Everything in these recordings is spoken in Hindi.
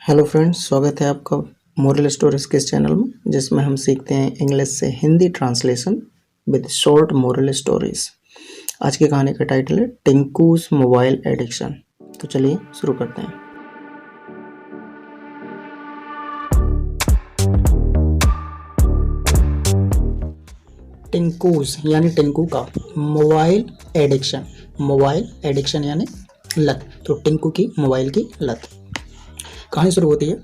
हेलो फ्रेंड्स, स्वागत है आपका मोरल स्टोरीज के इस चैनल में जिसमें हम सीखते हैं इंग्लिश से Hindi translation with short moral stories. आज की कहानी का टाइटल है टिंकूज मोबाइल एडिक्शन। तो चलिए शुरू करते हैं। टिंकूज यानी टिंकू का मोबाइल एडिक्शन यानी लत। तो टिंकू की मोबाइल की लत। कहानी शुरू होती है।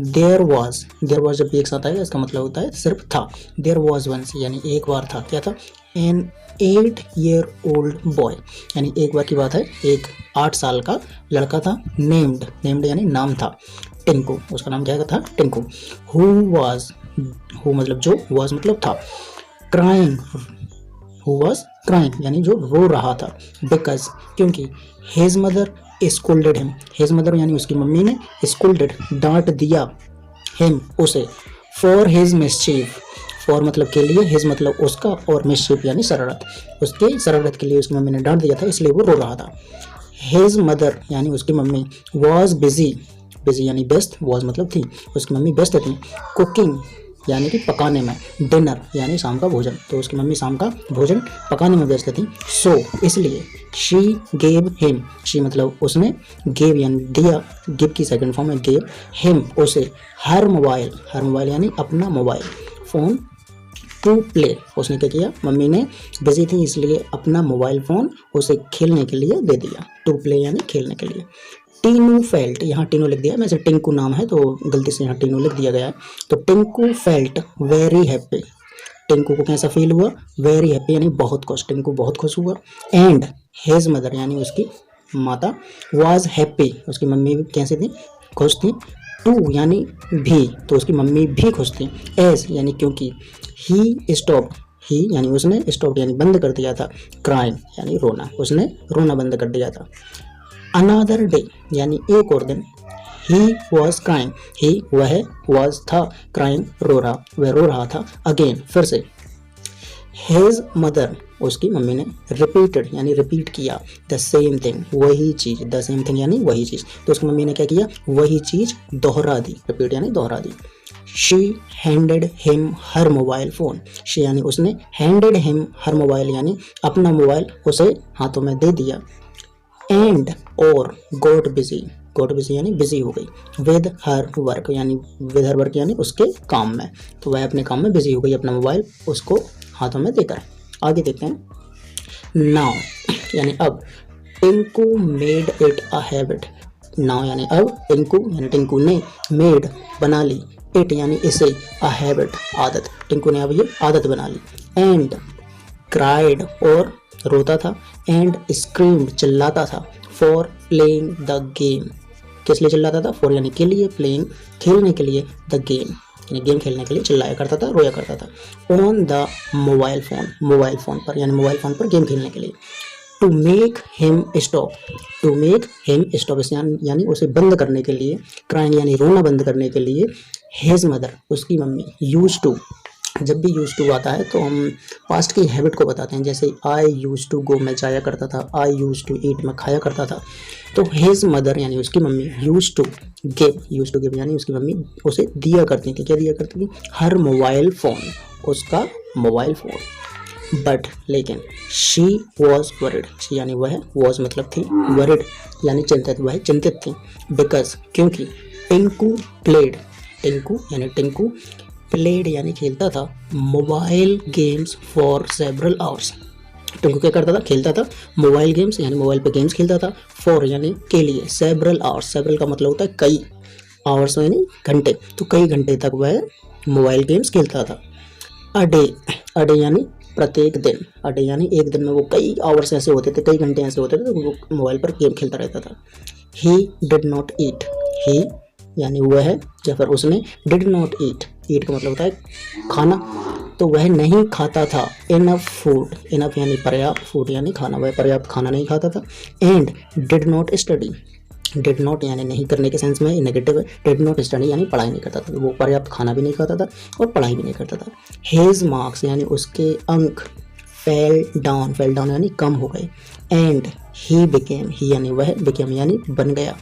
देयर वॉज जब भी एक साथ आएगा इसका मतलब होता है सिर्फ था। देयर वॉज वंस यानी एक बार था। क्या था? एन 8 year old बॉय यानी एक बार की बात है, एक 8 साल का लड़का था। नेम्ड यानी नाम था टिंकू। उसका नाम क्या था? टिंकू। हु मतलब जो, वॉज मतलब था। क्राइंग, हु वॉज क्राइंग यानी जो रो रहा था। बिकॉज क्योंकि his mother scolded him, his mother यानी उसकी मम्मी ने स्कोल्डेड डांट दिया हिम उसे। फॉर हिज मिस्चीफ, फॉर मतलब के लिए, हिज मतलब उसका, और मिस्चीफ यानी शरारत, उसके शरारत के लिए उसकी मम्मी ने डांट दिया था, इसलिए वो रो रहा था। हिज मदर यानी उसकी मम्मी वॉज बिजी यानी व्यस्त, वॉज मतलब थी, उसकी मम्मी व्यस्त थी। कुकिंग यानी कि पकाने में। डिनर यानी शाम का भोजन, तो उसकी मम्मी शाम का भोजन पकाने में व्यस्त थी। सो इसलिए शी गेव हिम, शी मतलब उसने, गेव यानी दिया, गिव की सेकंड फॉर्म है गेव, हिम उसे, हर मोबाइल यानी अपना मोबाइल फ़ोन, टू प्ले उसने क्या किया, मम्मी ने बिजी थी इसलिए अपना मोबाइल फ़ोन उसे खेलने के लिए दे दिया। टू प्ले यानी खेलने के लिए। टीनू फेल्ट, यहाँ टीनू लिख दिया है, वैसे टिंकू नाम है तो गलती से यहाँ टीनू लिख दिया गया है। तो Tinku felt very happy, Tinku को कैसा फील हुआ? वेरी हैप्पी यानी बहुत खुश, टिंकू बहुत खुश हुआ। एंड हिज मदर यानी उसकी माता वाज हैप्पी, उसकी मम्मी भी कैसे थी? खुश थी। टू यानी भी, तो उसकी मम्मी भी खुश थी। एज यानी क्योंकि। ही स्टॉप, ही यानी उसने, स्टॉप यानी बंद कर दिया था। क्राइंग यानी रोना, उसने रोना बंद कर दिया था। अनदर डे यानी एक और दिन। ही वॉज क्राइंग, ही वह, वॉज था, क्राइंग वह रो रहा था। अगेन फिर से। हिज मदर उसकी मम्मी ने रिपीटेड यानी रिपीट किया द सेम थिंग, वही चीज़, द सेम थिंग यानी वही चीज़, तो उसकी मम्मी ने क्या किया? वही चीज़ दोहरा दी, रिपीट यानी दोहरा दी। She handed him her mobile phone, she यानी उसने, हैंडेड हिम हर मोबाइल यानी अपना मोबाइल उसे हाथों में दे दिया। एंड और गॉट बिजी यानी बिजी हो गई। विद हर वर्क यानी उसके काम में, तो वह अपने काम में बिजी हो गई, अपना मोबाइल उसको हाथों में देकर। आगे देखते हैं। नाउ यानी अब। Tinku made it a habit, now यानी अब, टिंकू ने, मेड बना ली, इट यानी इसे, अ हैबिट आदत, टिंकू ने अब ये आदत बना ली। एंड क्राइड और रोता था, एंड स्क्रीम्ड चिल्लाता था, फॉर प्लेइंग द गेम, किस लिए चिल्लाता था? फॉर यानी के लिए, प्लेइंग खेलने के लिए, द गेम यानी गेम खेलने के लिए चिल्लाया करता था, रोया करता था। ऑन द मोबाइल फ़ोन पर यानी मोबाइल फ़ोन पर गेम खेलने के लिए। टू मेक हिम स्टॉप यानी उसे बंद करने के लिए, क्राइंग यानी रोना बंद करने के लिए। हिज मदर उसकी मम्मी यूज टू, जब भी यूज टू आता है तो हम पास्ट की हैबिट को बताते हैं, जैसे आई यूज टू गो, मैं जाया करता था, आई यूज टू ईट, मैं खाया करता था। तो हिज मदर यानी उसकी मम्मी यूज टू गिव यानी उसकी मम्मी उसे दिया करती थी, क्या दिया करती थी? हर मोबाइल फ़ोन, उसका मोबाइल फ़ोन। बट लेकिन शी वॉज वरिड, शी यानी वह, वॉज मतलब थी, वरिड यानी चिंतित, वह चिंतित थी। बिकॉज क्योंकि टिंकू प्लेड यानी खेलता था, mobile games for several hours, Tinku क्या करता था? खेलता था मोबाइल गेम्स यानी मोबाइल पे गेम्स खेलता था। फॉर यानी के लिए, सेवरल आवर्स, सेवरल का मतलब होता है कई, आवर्स यानी घंटे, तो कई घंटे तक वह मोबाइल गेम्स खेलता था। अ डे यानी प्रत्येक दिन, अ डे यानी एक दिन में वो कई आवर्स ऐसे होते थे, कई घंटे ऐसे होते थे, तो वो मोबाइल पर गेम खेलता रहता था। ही डिड नॉट ईट, ही यानी वह, या फिर उसने, डिड नॉट ईट का मतलब होता है खाना, तो वह नहीं खाता था। इनफ फूड, इनफ यानी पर्याप्त, फूड यानी खाना, वह पर्याप्त खाना नहीं खाता था। And did not study, did not यानी नहीं करने के सेंस में नेगेटिव है, डिड नॉट स्टडी यानी पढ़ाई नहीं करता था, तो वो पर्याप्त खाना भी नहीं खाता था और पढ़ाई भी नहीं करता था। हिज मार्क्स यानी उसके अंक, फेल डाउन यानी कम हो गए। एंड ही यानी वह, बिकेम यानी बन गया,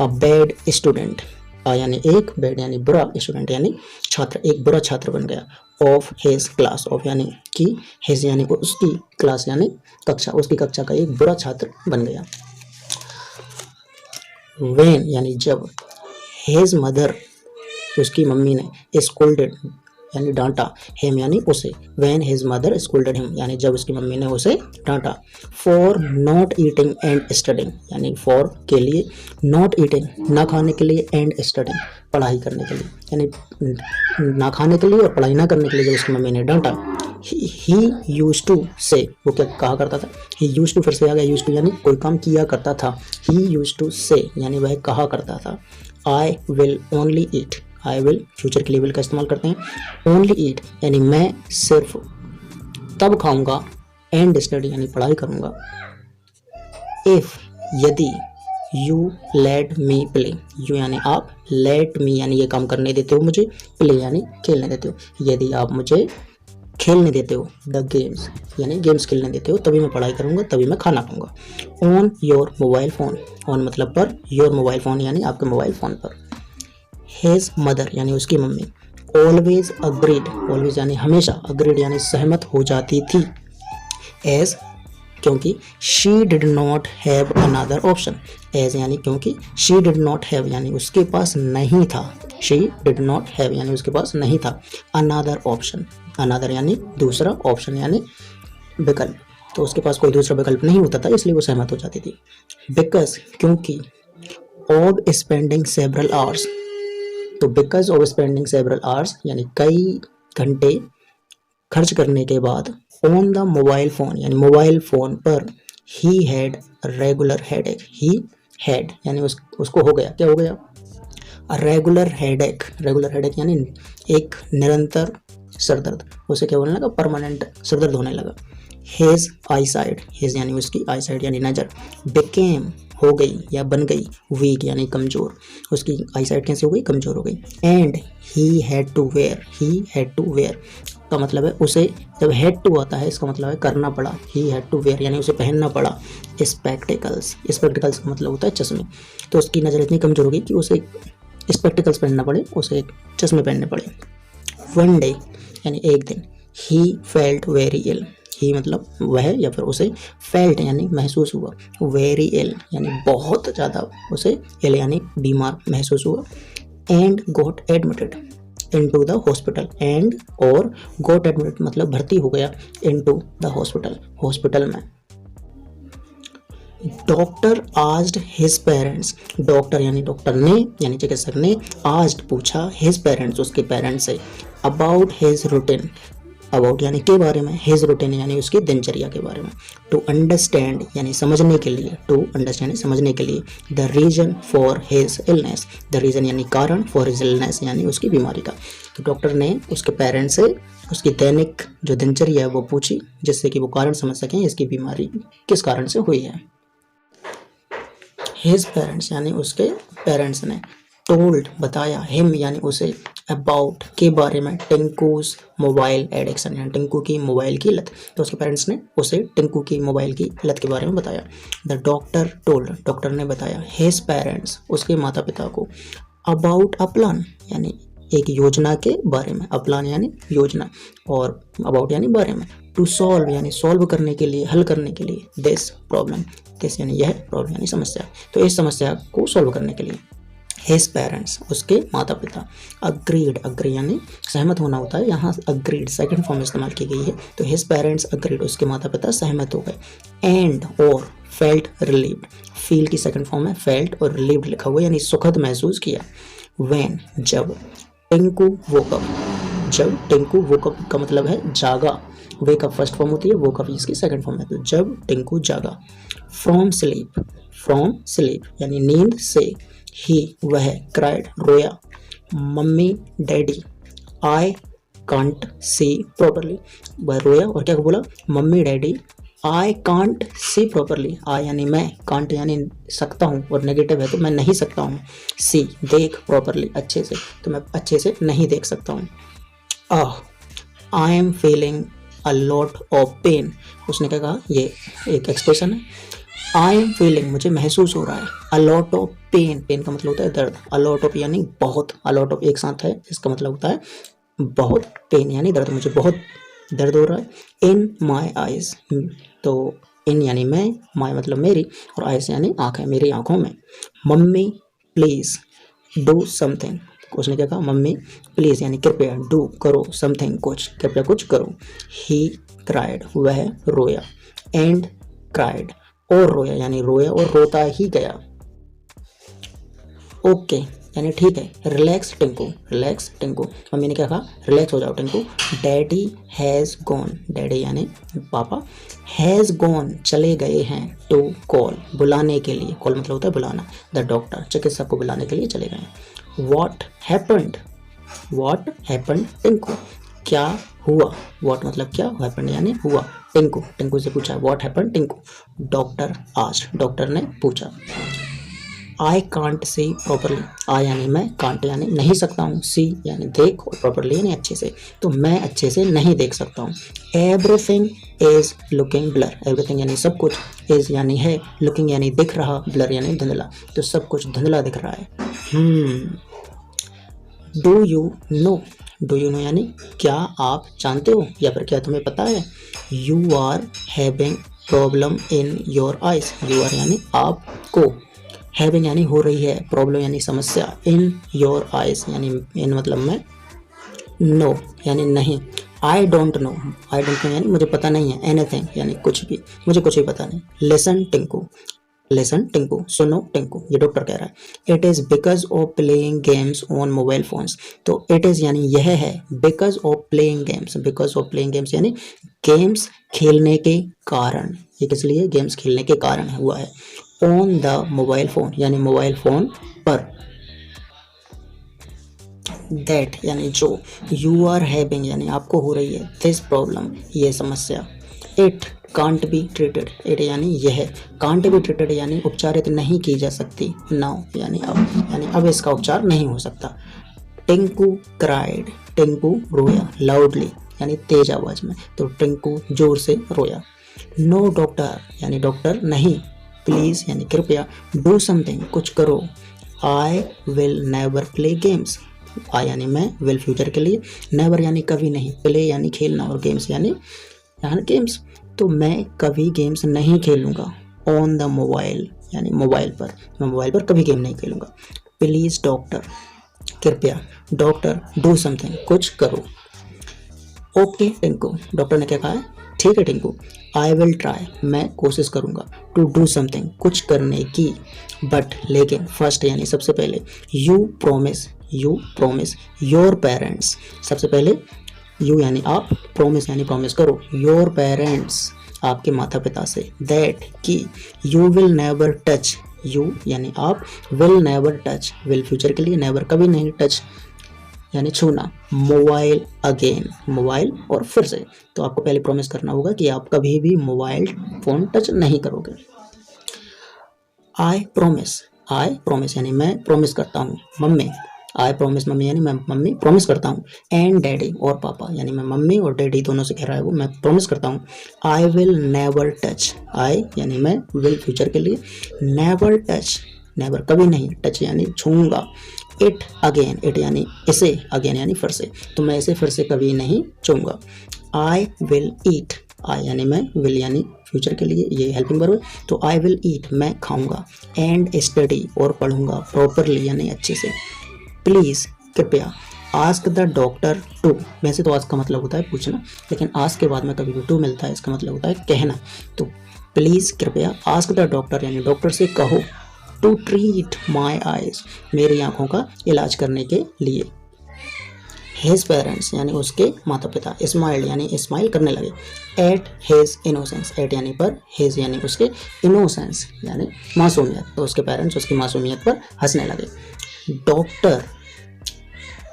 अ बैड स्टूडेंट, यानी एक, बैड यानी बुरा, स्टूडेंट यानी छात्र, एक बुरा छात्र बन गया। ऑफ हिज क्लास, ऑफ यानी कि, हिज यानी उसकी, क्लास यानी कक्षा, उसकी कक्षा का एक बुरा छात्र बन गया। व्हेन यानी जब, हिज मदर उसकी मम्मी ने, स्कोल्डेड यानी डांटा, हिम यानी उसे, when his mother scolded him यानी जब उसकी मम्मी ने उसे डांटा। For not eating and studying यानी फॉर के लिए, नॉट ईटिंग ना खाने के लिए, एंड स्टडिंग पढ़ाई करने के लिए, यानी ना खाने के लिए और पढ़ाई ना करने के लिए जब उसकी मम्मी ने डांटा। ही यूज टू से, वो क्या कहा करता था, ही यूज टू फिर से आ गया, यूज टू यानी कोई काम किया करता था, ही यूज टू से यानी वह कहा करता था। I will only eat, I will future के लिए विल का इस्तेमाल करते हैं। ओनली ईट यानी मैं सिर्फ तब खाऊंगा, एंड स्टडी यानी पढ़ाई करूंगा। इफ यदि, you let me play, you यानी आप, लेट मी यानी ये काम करने देते हो मुझे, प्ले यानी खेलने देते हो, यदि आप मुझे खेलने देते हो, द गेम्स यानी गेम्स खेलने देते हो, तभी मैं पढ़ाई करूंगा, तभी मैं खाना खाऊंगा। On your mobile phone, on मतलब पर, योर मोबाइल फ़ोन यानी आपके मोबाइल फ़ोन पर। हिज मदर यानी उसकी मम्मी, ऑलवेज अग्रीड, ऑलवेज यानी हमेशा, अग्रीड यानी सहमत हो जाती थी, एज क्योंकि, she did not have another option, as यानी क्योंकि, शी डिड नॉट हैव यानी उसके पास नहीं था, शी डिड नॉट हैव यानी उसके पास नहीं था, अनदर ऑप्शन, अनदर यानी दूसरा, ऑप्शन यानी विकल्प, तो उसके पास कोई दूसरा विकल्प नहीं होता था, इसलिए वो सहमत हो जाती थी। बिकॉज क्योंकि, ऑफ स्पेंडिंग सेवरल आवर्स, तो because of spending several hours यानी कई घंटे खर्च करने के बाद, ऑन द मोबाइल फ़ोन यानी मोबाइल फ़ोन पर, he had regular headache, he had यानी उसको हो गया, क्या हो गया, रेगुलर हेडेक, रेगुलर हेडेक यानी एक निरंतर सरदर्द, उसे क्या होने लगा, परमानेंट सरदर्द होने लगा। हिज आई साइड, हिज यानी उसकी, आई साइड यानी नज़र, बिकेम हो गई या बन गई, वीक यानी कमज़ोर, उसकी आई साइड कैसे हो गई, कमज़ोर हो गई। And he had to wear, he had to wear का मतलब है उसे, जब हेड टू आता है इसका मतलब है करना पड़ा, ही हैड टू वेयर यानी उसे पहनना पड़ा। स्पेक्टिकल्स, स्पेक्टिकल्स का मतलब होता है चश्मे, तो उसकी नज़र इतनी कमज़ोर हो गई कि उसे स्पेक्टिकल्स पहनना पड़े, उसे चश्मे पहनने पड़े। वन डे यानी एक दिन, ही फेल्ट वेरी इल, ही मतलब वह या फिर उसे, फेल्ट यानी महसूस हुआ, वेरी इल यानी बहुत ज़्यादा उसे, इल यानी बीमार महसूस हुआ। And got admitted into the hospital, and और गॉट एडमिटेड मतलब भर्ती हो गया, इनटू द हॉस्पिटल, हॉस्पिटल में। Doctor asked his parents, doctor यानी डॉक्टर ने यानी चिकित्सक ने, आस्क्ड पूछा, हिज पेरेंट्स उसके पेरेंट्स से, अबाउट हिज रूटीन, अबाउट यानी के बारे में, हिज रूटीन यानी उसकी दिनचर्या के बारे में। टू अंडरस्टैंड यानी समझने के लिए, टू अंडरस्टैंड समझने के लिए। The reason for his illness, the reason यानी कारण, फॉर हिज इलनेस यानी उसकी बीमारी का। तो डॉक्टर ने उसके पेरेंट्स से उसकी दैनिक जो दिनचर्या है वो पूछी, जिससे कि वो कारण समझ सकें इसकी बीमारी किस कारण से हुई है। हिज पेरेंट्स यानी उसके पेरेंट्स ने, टोल्ड बताया, हिम यानी उसे, अबाउट के बारे में, टिंकूज मोबाइल एडिक्शन यानी टिंकू की मोबाइल की लत, तो उसके पेरेंट्स ने उसे टिंकू की मोबाइल की लत के बारे में बताया। द डॉक्टर टोल्ड, डॉक्टर ने बताया, हिज पेरेंट्स उसके माता पिता को, अबाउट अ प्लान यानी एक योजना के बारे में, अ प्लान यानी योजना, और अबाउट यानी बारे में। टू सॉल्व यानी सॉल्व करने के लिए, हल करने के लिए। दिस प्रॉब्लम, दिस यानी यह, प्रॉब्लम यानी समस्या, तो इस समस्या को सॉल्व करने के लिए। हिज पेरेंट्स उसके माता पिता। अग्रीड, अग्री यानी सहमत होना होता है, यहाँ अग्रीड सेकंड फॉर्म इस्तेमाल की गई है, तो हिज पेरेंट्स अग्रीड उसके माता पिता सहमत हो गए। एंड और फेल्ट रिलीव्ड, फील की सेकंड फॉर्म है फेल्ट और रिलीव्ड लिखा हुआ यानी सुखद महसूस किया। व्हेन जब, टिंकू वोकअप, जब टिंकू वोकअप का मतलब है जागा, वेक अप फर्स्ट फॉर्म होती है, वोकअप इसकी सेकंड फॉर्म है, तो जब टिंकू जागा। फ्रॉम स्लीप, फ्रॉम स्लीप यानी नींद से। ही वह, क्राइड रोया। Mummy daddy, I can't see properly, वह रोया और क्या बोला, mummy daddy I can't see properly, I यानी मैं, कांट यानी सकता हूँ और नेगेटिव है तो मैं नहीं सकता हूँ, सी देख, प्रॉपरली अच्छे से, तो मैं अच्छे से नहीं देख सकता हूँ। I am feeling a lot of pain, उसने क्या कहा, ये एक एक्सप्रेशन है, आई एम फीलिंग, मुझे महसूस हो रहा है, a lot of pain, pain का मतलब होता है दर्द, अ लॉट ऑफ यानी बहुत, अ लॉट ऑफ एक साथ है, इसका मतलब होता है बहुत, पेन यानी दर्द, मुझे बहुत दर्द हो रहा है। इन माई आइज, तो इन यानी मैं, माई मतलब मेरी, और आइज यानी आँखें, मेरी आँखों में। मम्मी प्लीज़ डू समथिंग, उसने क्या कहा, मम्मी प्लीज़ यानी कृपया, डू करो, समथिंग कुछ, कृपया कुछ करो। ही क्राइड, वह रोया, एंड क्राइड और रोया यानी रोया और रोता ही गया। ओके यानी ठीक है, relax Tinku, relax Tinku, mummy ने क्या कहा, रिलैक्स हो जाओ Tinku. Daddy has gone, daddy यानी पापा, हैज़ गॉन चले गए हैं, टू कॉल बुलाने के लिए, कॉल मतलब होता है बुलाना, द डॉक्टर चिकित्सक को बुलाने के लिए चले गए हैं। What happened, what happened Tinku, क्या हुआ, व्हाट मतलब क्या, हैपेंड यानी हुआ, टिंकू, टिंकू से पूछा what happened Tinku. Doctor asked, doctor ने पूछा। आई कांट सी प्रॉपरली, आई यानी मैं, कांट यानी नहीं सकता हूँ, सी यानी देख, और प्रॉपरली यानी अच्छे से, तो मैं अच्छे से नहीं देख सकता हूँ। Everything is looking blur, everything यानी सब कुछ, इज यानी है, लुकिंग यानी दिख रहा, ब्लर यानी धुंधला, तो सब कुछ धुंधला दिख रहा है। Do you know, do you know यानी क्या आप जानते हो, या फिर क्या तुम्हें पता है। You are having problem in your eyes, you are यानी आपको, हैविंग यानी हो रही है, प्रॉब्लम यानी समस्या, इन योर आइज यानी इन मतलब मैं, नो यानी नहीं, I don't know, I don't know यानी मुझे पता नहीं है, एनीथिंग यानी कुछ भी, मुझे कुछ भी पता नहीं। लिसन टिंकू, लिसन टिंकू, सुनो टिंकू, ये डॉक्टर कह रहा है। It is because of playing games on mobile phones, तो इट इज़ यानी यह है, because of playing games, because of playing games यानी गेम्स खेलने के कारण, ये किस लिए, गेम्स खेलने के कारण हुआ है। ऑन द मोबाइल फ़ोन यानी मोबाइल फ़ोन पर। दैट यानी जो, यू आर हैविंग यानी आपको हो रही है, दिस प्रॉब्लम ये समस्या। It can't be treated, it यानी यह, कांट बी ट्रीटेड यानी उपचारित नहीं की जा सकती, नाउ यानी अब इसका उपचार नहीं हो सकता। टिंकू क्राइड, टिंकू रोया, लाउडली यानी तेज आवाज में, तो टिंकू जोर से रोया। नो डॉक्टर यानी डॉक्टर नहीं, प्लीज़ यानी कृपया, डू समथिंग कुछ करो। I will never play games, I यानी मैं, विल फ्यूचर के लिए, नेवर यानी कभी नहीं, प्ले यानी खेलना, और गेम्स यानी यहाँ गेम्स, तो मैं कभी गेम्स नहीं खेलूँगा। ऑन द मोबाइल यानी मोबाइल पर, मैं मोबाइल पर कभी गेम नहीं खेलूँगा। प्लीज़ डॉक्टर कृपया, डॉक्टर डू समथिंग कुछ करो। ओके टिंकू, डॉक्टर ने क्या कहा है, ठीक है टिंकू। आई विल ट्राई, मैं कोशिश करूँगा, टू डू समथिंग कुछ करने की, बट लेकिन, फर्स्ट यानी सबसे पहले, यू प्रोमिस योर पेरेंट्स, सबसे पहले यू यानी आप, प्रोमिस यानी प्रॉमिस करो, योर पेरेंट्स आपके माता पिता से, दैट कि you will never touch, you यानी आप, will never touch, will future के लिए, नेवर कभी नहीं, टच यानी छूना, मोबाइल अगेन, मोबाइल और फिर से, तो आपको पहले प्रॉमिस करना होगा कि आप कभी भी मोबाइल फ़ोन टच नहीं करोगे। आई प्रोमिस यानी मैं प्रॉमिस करता हूँ, मम्मी, आई प्रोमिस मम्मी यानी मैं मम्मी प्रॉमिस करता हूँ, एंड डैडी और पापा यानी मैं मम्मी और डैडी दोनों से कह रहा है वो, मैं प्रॉमिस करता हूँ। आई विल नेवर टच, आई यानी मैं, विल फ्यूचर के लिए, नेवर टच नेवर कभी नहीं, टच यानी छूऊंगा, इट अगेन, इट यानी इसे, अगेन यानी फिर से, तो मैं इसे फिर से कभी नहीं छूऊंगा। आई विल ईट, आई यानी मैं, विल यानी फ्यूचर के लिए, ये हेल्पिंग वर्ब है, तो आई विल ईट मैं खाऊंगा, एंड स्टडी और पढ़ूंगा, प्रॉपरली यानी अच्छे से। प्लीज़ कृपया, आस्क द डॉक्टर टू, वैसे तो आस्क का मतलब होता है पूछना, लेकिन आस्क के बाद में कभी भी टू मिलता है, इसका मतलब होता है कहना, तो प्लीज़ कृपया, आस्क द डॉक्टर यानी डॉक्टर से कहो, टू ट्रीट माई आइज मेरी आँखों का इलाज करने के लिए। हिज पेरेंट्स यानी उसके माता पिता, स्माइल यानी स्माइल करने लगे, एट हिज इनोसेंस, एट यानी पर, हिज यानी उसके, इनोसेंस यानी मासूमियत, तो उसके पेरेंट्स उसकी मासूमियत पर हंसने लगे। Doctor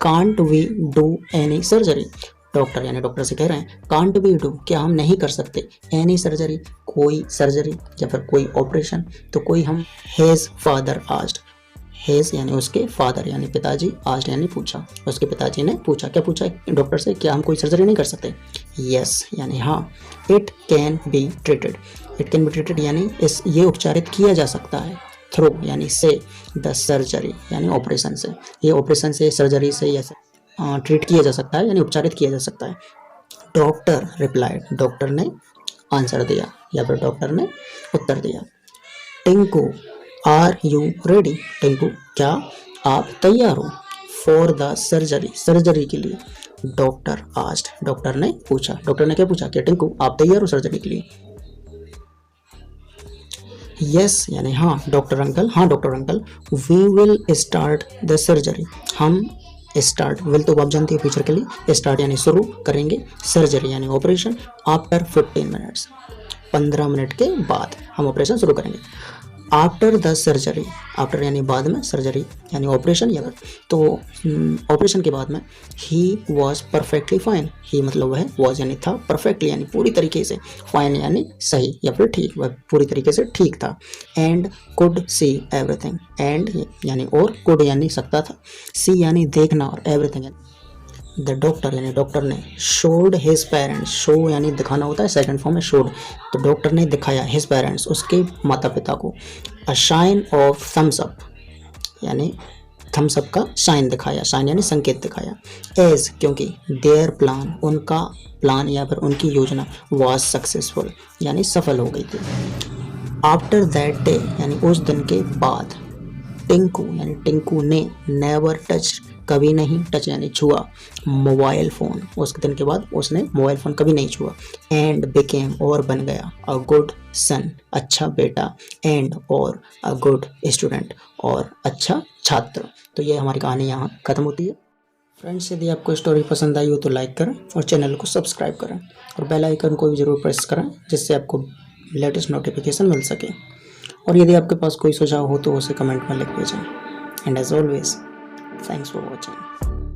can't we do any surgery, doctor यानी डॉक्टर से कह रहे हैं, कांट वी डू क्या हम नहीं कर सकते, एनी सर्जरी कोई सर्जरी या फिर कोई ऑपरेशन, तो कोई हम, हिज फादर आस्क्ड, हेज यानी उसके फादर यानी पिताजी, आस्क्ड यानी पूछा, उसके पिताजी ने पूछा। क्या पूछा डॉक्टर से? क्या हम कोई सर्जरी नहीं कर सकते? यस यानी हाँ। It can be treated, it can be treated यानी ये उपचारित किया जा सकता है। थ्रू यानी से, द सर्जरी यानी ऑपरेशन से, ये ऑपरेशन से, सर्जरी से या ट्रीट किया जा सकता है यानी उपचारित किया जा सकता है। डॉक्टर रिप्लाइड, डॉक्टर ने आंसर दिया या फिर डॉक्टर ने उत्तर दिया। Tinku are you ready, Tinku क्या आप तैयार हो? फॉर द सर्जरी, सर्जरी के लिए। डॉक्टर आस्क्ड, डॉक्टर ने पूछा। डॉक्टर ने क्या पूछा? कि टिंकू आप तैयार हो सर्जरी के लिए? यस यानी हाँ। डॉक्टर अंकल, हाँ doctor uncle. We will start the surgery, हम स्टार्ट, विल तो आप जानते हो फ्यूचर के लिए, स्टार्ट यानी शुरू करेंगे, सर्जरी यानी ऑपरेशन, आफ्टर 15 मिनट्स, 15 मिनट के बाद हम ऑपरेशन शुरू करेंगे। आफ्टर द सर्जरी, आफ्टर यानी बाद में, सर्जरी यानी ऑपरेशन या तो ऑपरेशन के बाद में। ही वॉज परफेक्टली फाइन, ही मतलब वह, वॉज यानी था, परफेक्टली यानी पूरी तरीके से, फाइन यानी सही या फिर ठीक, वह पूरी तरीके से ठीक था। And could see everything, and यानी और, कुड यानी सकता था, सी यानी देखना और एवरीथिंग यानी द डॉक्टर यानी डॉक्टर ने शोड हिज पेरेंट्स, शो यानी दिखाना होता है, सेकंड फॉर्म में शोड, तो डॉक्टर ने दिखाया हिज पेरेंट्स उसके माता पिता को, a sign of thumbs up यानी थम्स अप का शाइन दिखाया, शाइन यानी संकेत दिखाया। एज क्योंकि, देयर प्लान उनका प्लान या फिर उनकी योजना, वाज सक्सेसफुल यानी सफल हो गई थी। आफ्टर दैट डे यानी उस दिन के बाद। टिंकू यानी टिंकू ने नेवर टच कभी नहीं, टच यानी छुआ, मोबाइल फ़ोन, उसके दिन के बाद उसने मोबाइल फ़ोन कभी नहीं छुआ। एंड बिकेम और बन गया, अ गुड सन अच्छा बेटा, एंड और अ गुड स्टूडेंट और अच्छा छात्र। तो ये हमारी कहानी यहाँ ख़त्म होती है। फ्रेंड्स यदि आपको स्टोरी पसंद आई हो तो लाइक करें और चैनल को सब्सक्राइब करें और बेल आइकन को भी ज़रूर प्रेस करें जिससे आपको लेटेस्ट नोटिफिकेशन मिल सके। और यदि आपके पास कोई सुझाव हो तो उसे कमेंट में लिख भेजें। And as always, thanks for watching.